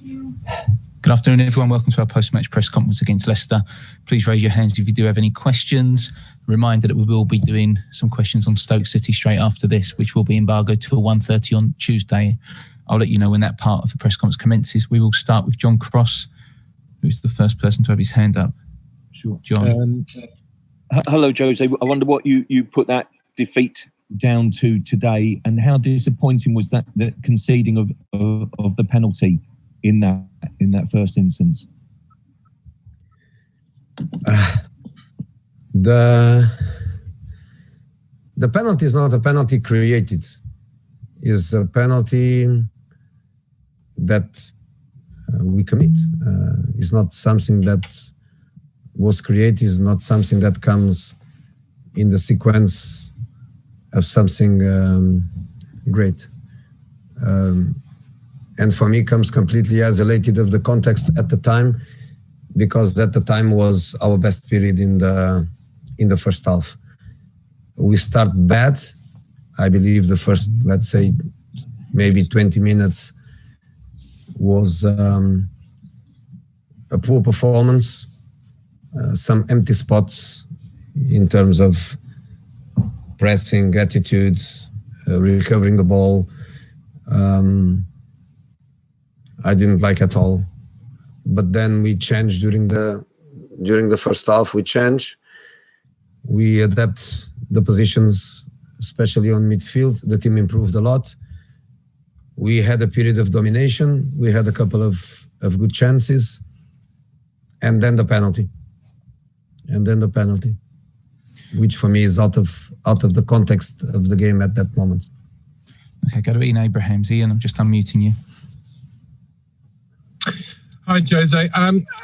Good afternoon, everyone. Welcome to our post-match press conference against Leicester. Please raise your hands if you do have any questions. Reminder that we will be doing some questions on Stoke City straight after this, which will be embargoed till 1:30 on Tuesday. I'll let you know when that part of the press conference commences. We will start with John Cross, who's the first person to have his hand up. Sure, John. Hello, Jose. I wonder what you put that defeat down to today, and how disappointing was that the conceding of the penalty in that first instance? The penalty is not a penalty created. It's a penalty that we commit. It's not something that was created. It's not something that comes in the sequence of something great. And for me, comes completely isolated of the context at the time, because at the time was our best period in the first half. We start bad. I believe the first, let's say, maybe 20 minutes was a poor performance, some empty spots in terms of pressing, attitudes, recovering the ball. I didn't like at all. But then we changed during the first half. We adapt the positions, especially on midfield. The team improved a lot. We had a period of domination. We had a couple of good chances. And then the penalty. Which for me is out of the context of the game at that moment. Okay, go to Ian Abrahams. Ian, I'm just unmuting you. Hi, Jose.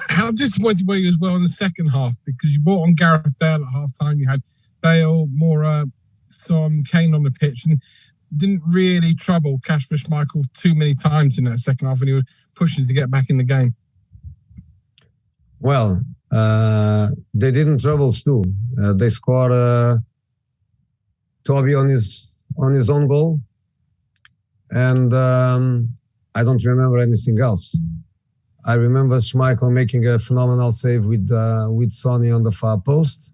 How disappointed were you as well in the second half? Because you brought on Gareth Bale at half-time. You had Bale, Moura, Son, Kane on the pitch, and didn't really trouble Kasper Schmeichel too many times in that second half when he was pushing to get back in the game. Well, they didn't trouble Stu. They scored Toby on his own goal, and I don't remember anything else. I remember Schmeichel making a phenomenal save with Sonny on the far post.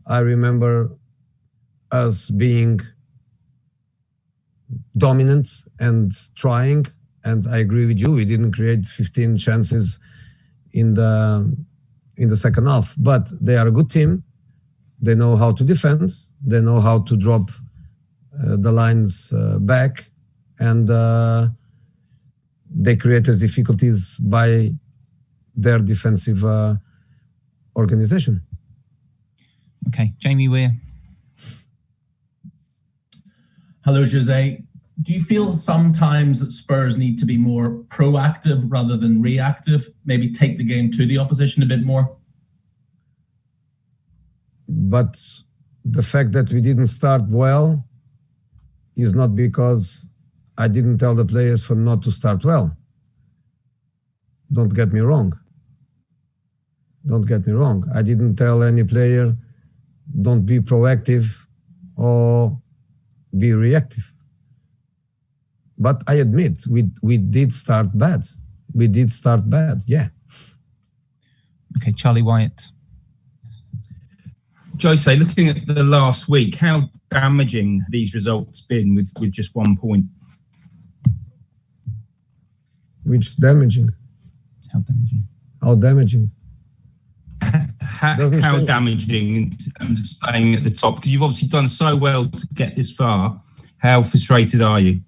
I remember us being dominant and trying, and I agree with you. We didn't create 15 chances in the second half, but they are a good team. They know how to defend. They know how to drop the lines back, and they create difficulties by their defensive organization. Okay, Jamie Weir. Hello, Jose. Do you feel sometimes that Spurs need to be more proactive rather than reactive? Maybe take the game to the opposition a bit more? But the fact that we didn't start well is not because I didn't tell the players for not to start well. Don't get me wrong. I didn't tell any player, don't be proactive or be reactive. But I admit, we did start bad. Yeah. Okay, Charlie Wyatt. Jose, looking at the last week, how damaging these results been with just 1 point? Which damaging? How damaging? How damaging in terms of staying at the top? Because you've obviously done so well to get this far. How frustrated are you?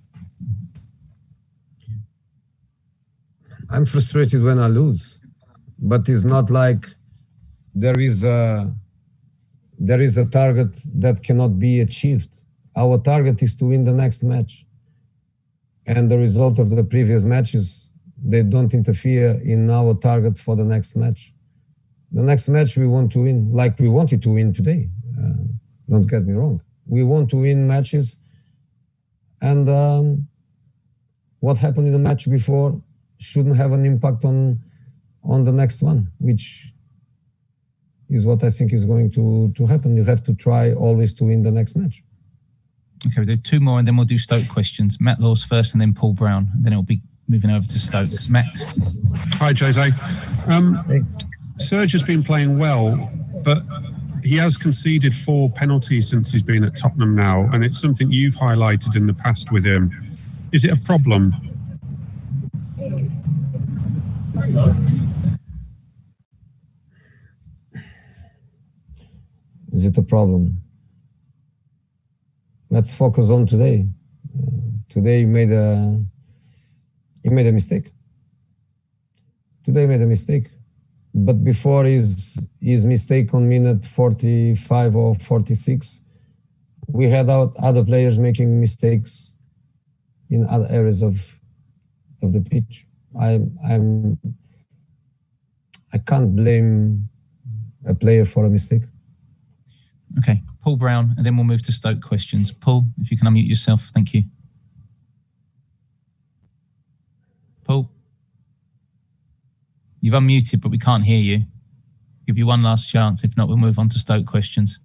I'm frustrated when I lose, but it's not like there is a target that cannot be achieved. Our target is to win the next match, and the result of the previous matches, they don't interfere in our target for the next match. The next match we want to win, like we wanted to win today. Don't get me wrong. We want to win matches, and what happened in the match before shouldn't have an impact on the next one, which is what I think is going to happen. You have to try always to win the next match. Okay, we'll do two more and then we'll do Stoke questions. Matt Laws first and then Paul Brown. And then it'll be moving over to Stoke. Matt? Hi, Jose. Serge has been playing well, but he has conceded 4 penalties since he's been at Tottenham now, and it's something you've highlighted in the past with him. Is it a problem? Is it a problem? Let's focus on today. Today he made a mistake. Today he made a mistake. But before his mistake on minute 45 or 46, we had other players making mistakes in other areas of the pitch. I can't blame a player for a mistake. Okay, Paul Brown, and then we'll move to Stoke questions. Paul, if you can unmute yourself, thank you. Paul, you've unmuted, but we can't hear you. Give you one last chance. If not, we'll move on to Stoke questions.